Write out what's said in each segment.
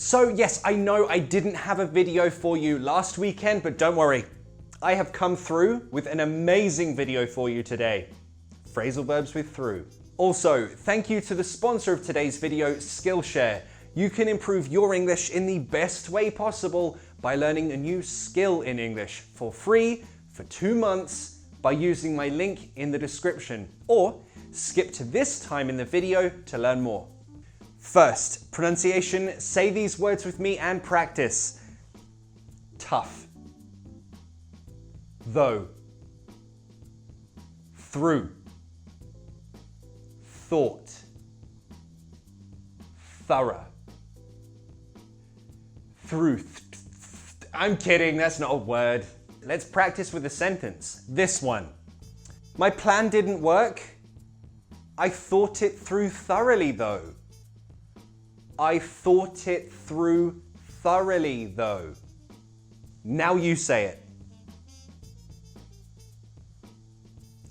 So yes, I know I didn't have a video for you last weekend, but don't worry. I have come through with an amazing video for you today. Phrasal verbs with through. Also, thank you to the sponsor of today's video, Skillshare. You can improve your English in the best way possible by learning a new skill in English for free for 2 months by using my link in the description, or skip to this time in the video to learn more. First, pronunciation. Say these words with me and practice. Tough. Though. Through. Thought. Thorough. Through. I'm kidding, that's not a word. Let's practice with a sentence. This one. My plan didn't work. I thought it through thoroughly though. I thought it through thoroughly though. Now you say it.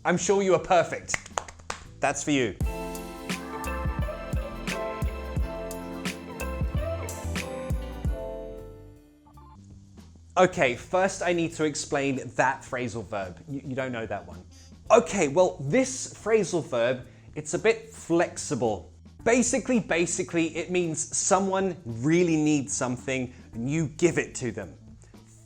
I'm sure you are perfect. That's for you. Okay, first I need to explain that phrasal verb. You don't know that one. Okay, well, this phrasal verb, it's a bit flexible. Basically, it means someone really needs something and you give it to them.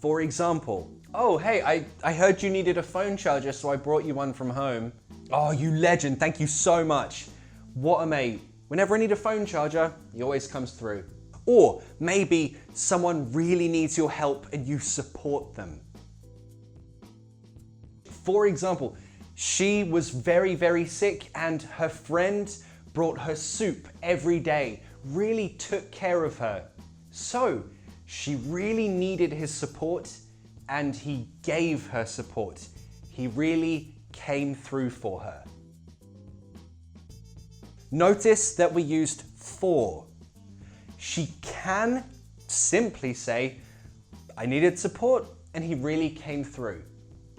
For example, oh, hey, I heard you needed a phone charger, so I brought you one from home. Oh, you legend, thank you so much. What a mate. Whenever I need a phone charger, he always comes through. Or maybe someone really needs your help and you support them. For example, she was very sick and her friend brought her soup every day, really took care of her. So she really needed his support and he gave her support. He really came through for her. Notice that we used for. She can simply say, I needed support and he really came through.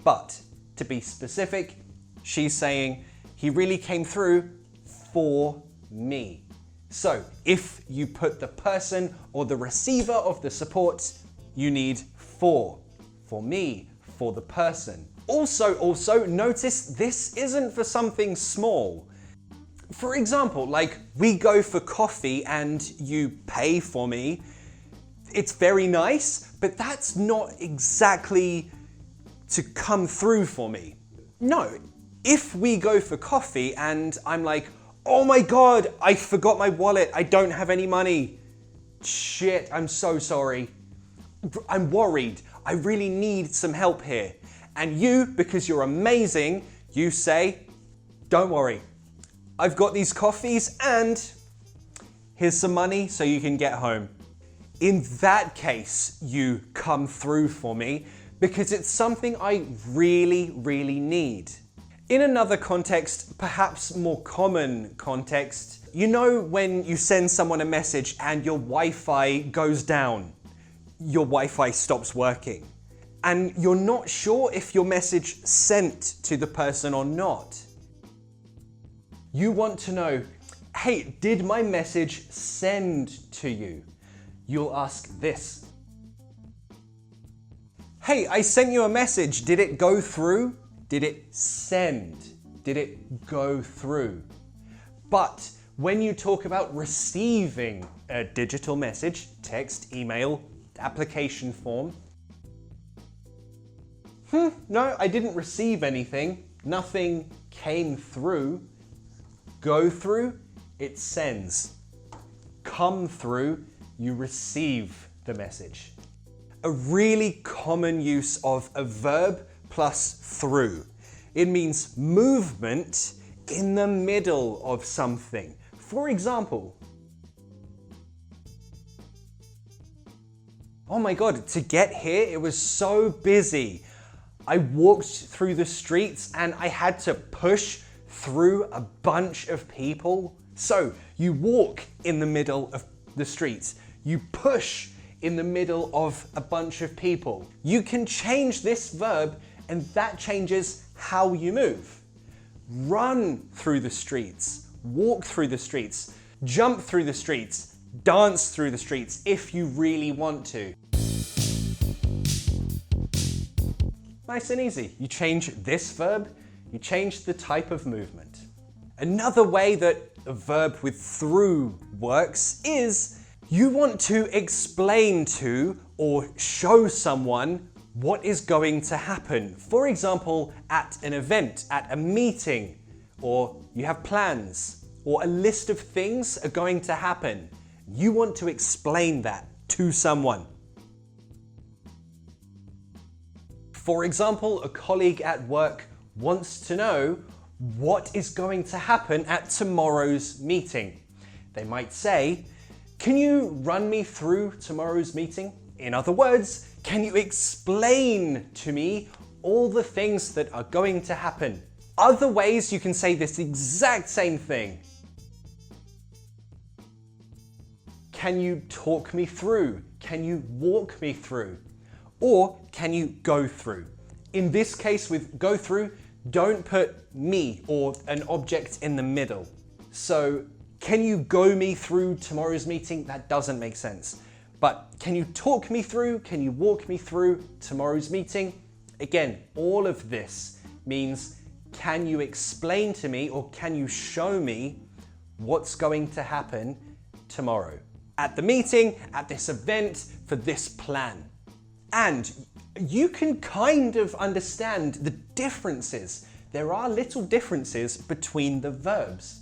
But to be specific, she's saying, he really came through for me. So if you put the person or the receiver of the support, you need for me, for the person. Also notice this isn't for something small. For example, like we go for coffee and you pay for me. It's very nice, but that's not exactly to come through for me. No, if we go for coffee and I'm like, oh my God, I forgot my wallet. I don't have any money. Shit, I'm so sorry. I'm worried. I really need some help here. And you, because you're amazing, you say, don't worry. I've got these coffees and here's some money so you can get home. In that case, you come through for me because it's something I really need. In another context, perhaps more common context, you know when you send someone a message and your Wi-Fi goes down, your Wi-Fi stops working, and you're not sure if your message sent to the person or not. You want to know, hey, did my message send to you? You'll ask this. Hey, I sent you a message. Did it go through? Did it send? Did it go through? But when you talk about receiving a digital message, text, email, application form, no, I didn't receive anything. Nothing came through. Go through, it sends. Come through, you receive the message. A really common use of a verb plus through. It means movement in the middle of something. For example, oh my God, to get here, it was so busy. I walked through the streets and I had to push through a bunch of people. So you walk in the middle of the streets. You push in the middle of a bunch of people. You can change this verb and that changes how you move. Run through the streets, walk through the streets, jump through the streets, dance through the streets if you really want to. Nice and easy. You change this verb, you change the type of movement. Another way that a verb with through works is you want to explain to or show someone what is going to happen. For example, at an event, at a meeting, or you have plans, or a list of things are going to happen. You want to explain that to someone. For example, a colleague at work wants to know what is going to happen at tomorrow's meeting. They might say, "Can you run me through tomorrow's meeting?" In other words, can you explain to me all the things that are going to happen? Other ways you can say this exact same thing. Can you talk me through? Can you walk me through? Or can you go through? In this case with go through, don't put me or an object in the middle. So, can you go me through tomorrow's meeting? That doesn't make sense. But can you talk me through? Can you walk me through tomorrow's meeting? Again, all of this means can you explain to me or can you show me what's going to happen tomorrow? At the meeting, at this event, for this plan. And you can kind of understand the differences. There are little differences between the verbs.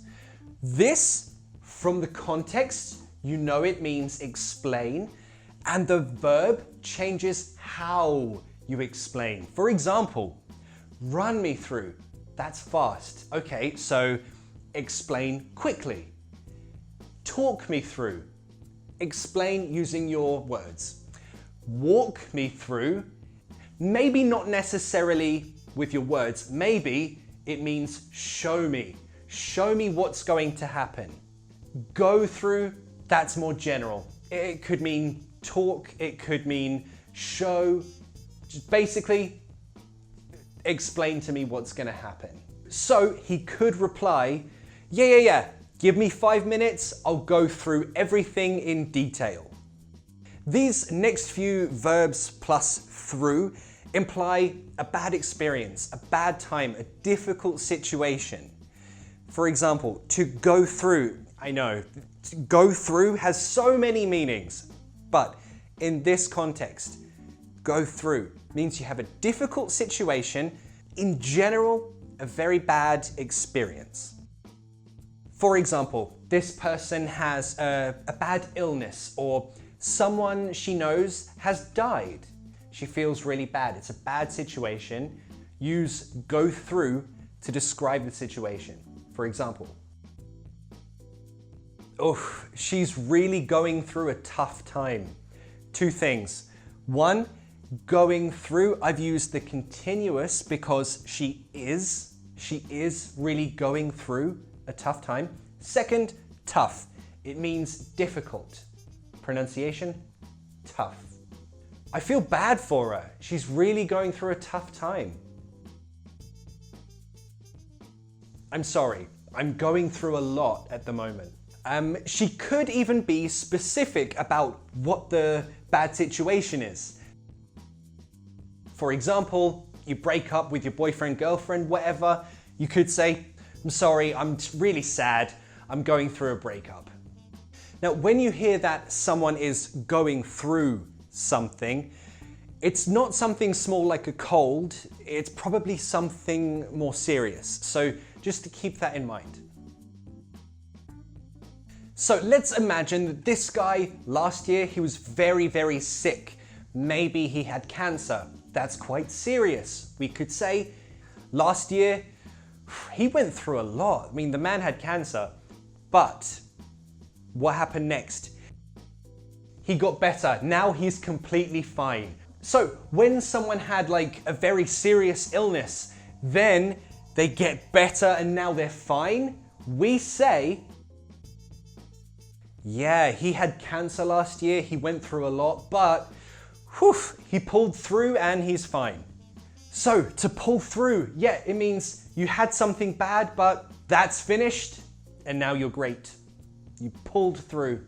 This, from the context, you know it means explain, and the verb changes how you explain. For example, run me through. That's fast. Okay, so explain quickly. Talk me through. Explain using your words. Walk me through. Maybe not necessarily with your words. Maybe it means show me. Show me what's going to happen. Go through, that's more general. It could mean talk, it could mean show. Just basically, explain to me what's gonna happen. So he could reply, yeah. Give me 5 minutes, I'll go through everything in detail. These next few verbs plus through imply a bad experience, a bad time, a difficult situation. For example, to go through, I know, to go through has so many meanings, but in this context, go through means you have a difficult situation, in general, a very bad experience. For example, this person has a bad illness or someone she knows has died. She feels really bad. It's a bad situation. Use go through to describe the situation. For example, oh, she's really going through a tough time. 2 things. 1, going through, I've used the continuous because she is really going through a tough time. 2nd, tough. It means difficult. Pronunciation, tough. I feel bad for her. She's really going through a tough time. I'm sorry, I'm going through a lot at the moment. She could even be specific about what the bad situation is. For example, you break up with your boyfriend, girlfriend, whatever. You could say, I'm sorry, I'm really sad. I'm going through a breakup. Now, when you hear that someone is going through something, it's not something small like a cold. It's probably something more serious. So just to keep that in mind. So let's imagine that this guy, last year, he was very, very sick. Maybe he had cancer. That's quite serious. We could say, last year, he went through a lot. I mean, the man had cancer, but what happened next? He got better. Now he's completely fine. So when someone had like a very serious illness, then they get better and now they're fine, we say, yeah, he had cancer last year, he went through a lot, but he pulled through and he's fine. So to pull through, yeah, it means you had something bad, but that's finished and now you're great. You pulled through.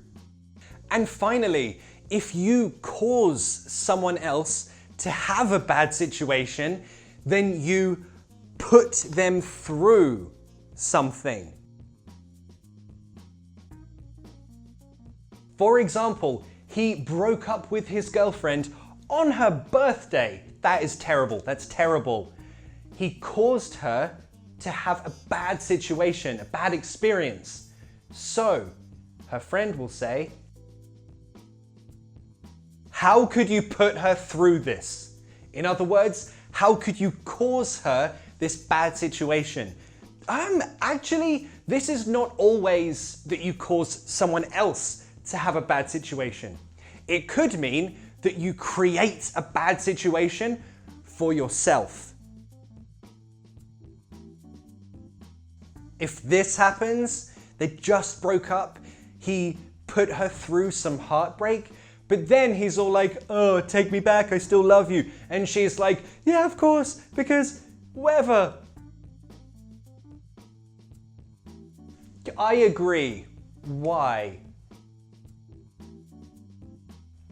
And finally, if you cause someone else to have a bad situation, then you put them through something. For example, he broke up with his girlfriend on her birthday. That is terrible. That's terrible. He caused her to have a bad situation, a bad experience. So, her friend will say, how could you put her through this? In other words, how could you cause her this bad situation? Actually, this is not always that you cause someone else to have a bad situation. It could mean that you create a bad situation for yourself. If this happens, they just broke up, he put her through some heartbreak, but then he's all like, oh, take me back, I still love you. And she's like, yeah, of course, because whatever. I agree. Why?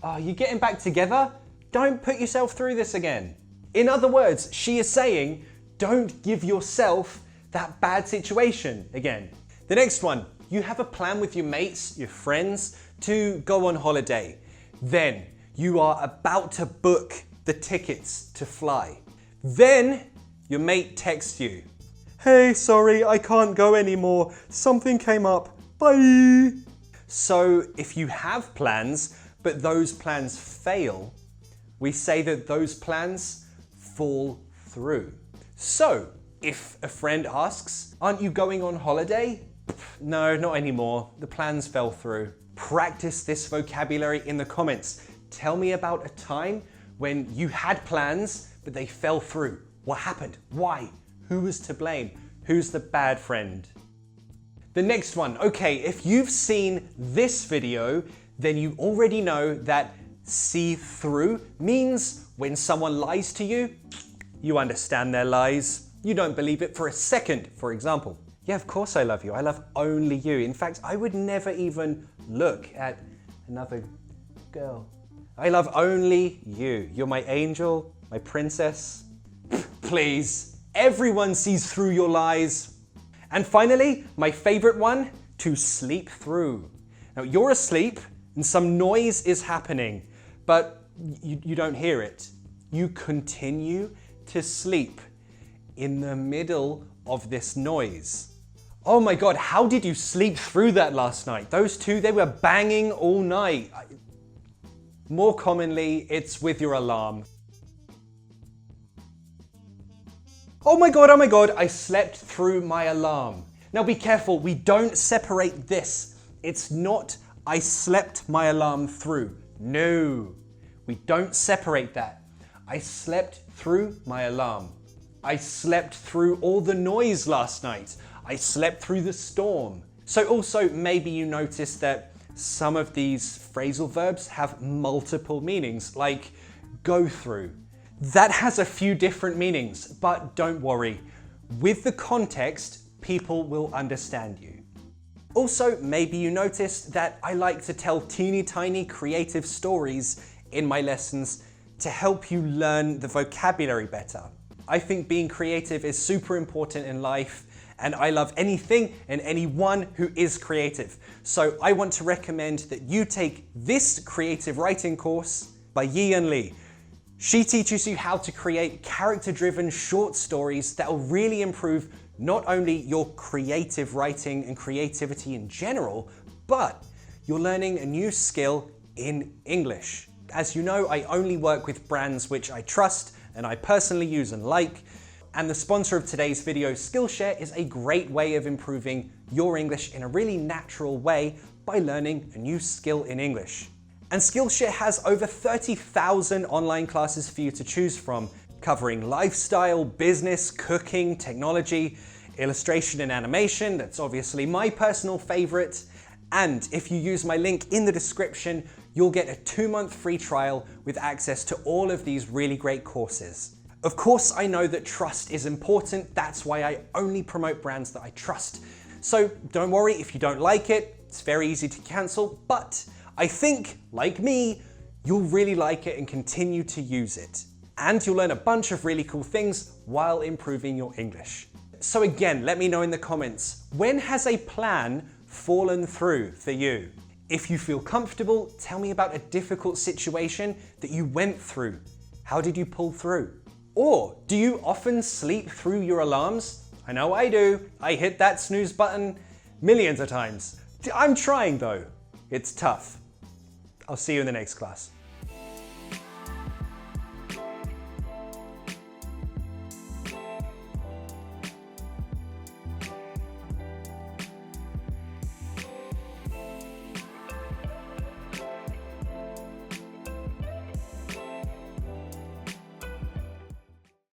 Oh, you getting back together? Don't put yourself through this again. In other words, she is saying, don't give yourself that bad situation again. The next one, you have a plan with your mates, your friends, to go on holiday. Then you are about to book the tickets to fly. Then your mate texts you, hey, sorry, I can't go anymore. Something came up. Bye. So if you have plans, but those plans fail, we say that those plans fall through. So if a friend asks, aren't you going on holiday? No, not anymore. The plans fell through. Practice this vocabulary in the comments. Tell me about a time when you had plans, but they fell through. What happened? Why? Who was to blame? Who's the bad friend? The next one. Okay, if you've seen this video, then you already know that see through means when someone lies to you, you understand their lies. You don't believe it for a second, for example. Yeah, of course I love you. I love only you. In fact, I would never even look at another girl. I love only you. You're my angel, my princess. Please, everyone sees through your lies. And finally, my favorite one, to sleep through. Now, you're asleep and some noise is happening, but you don't hear it. You continue to sleep in the middle of this noise. Oh my God, how did you sleep through that last night? Those two, they were banging all night. More commonly, it's with your alarm. Oh my God, I slept through my alarm. Now be careful, we don't separate this. It's not, I slept my alarm through. No, we don't separate that. I slept through my alarm. I slept through all the noise last night. I slept through the storm. So also maybe you noticed that some of these phrasal verbs have multiple meanings, like go through. That has a few different meanings, but don't worry. With the context, people will understand you. Also, maybe you noticed that I like to tell teeny tiny creative stories in my lessons to help you learn the vocabulary better. I think being creative is super important in life, and I love anything and anyone who is creative. So I want to recommend that you take this creative writing course by Yi-Yen Lee. She teaches you how to create character-driven short stories that will really improve not only your creative writing and creativity in general, but you're learning a new skill in English. As you know, I only work with brands which I trust and I personally use and like. And the sponsor of today's video, Skillshare, is a great way of improving your English in a really natural way by learning a new skill in English. And Skillshare has over 30,000 online classes for you to choose from, covering lifestyle, business, cooking, technology, illustration and animation, that's obviously my personal favorite. And if you use my link in the description, you'll get a 2-month free trial with access to all of these really great courses. Of course, I know that trust is important. That's why I only promote brands that I trust. So don't worry if you don't like it. It's very easy to cancel, but I think, like me, you'll really like it and continue to use it. And you'll learn a bunch of really cool things while improving your English. So again, let me know in the comments, when has a plan fallen through for you? If you feel comfortable, tell me about a difficult situation that you went through. How did you pull through? Or do you often sleep through your alarms? I know I do. I hit that snooze button millions of times. I'm trying though. It's tough. I'll see you in the next class.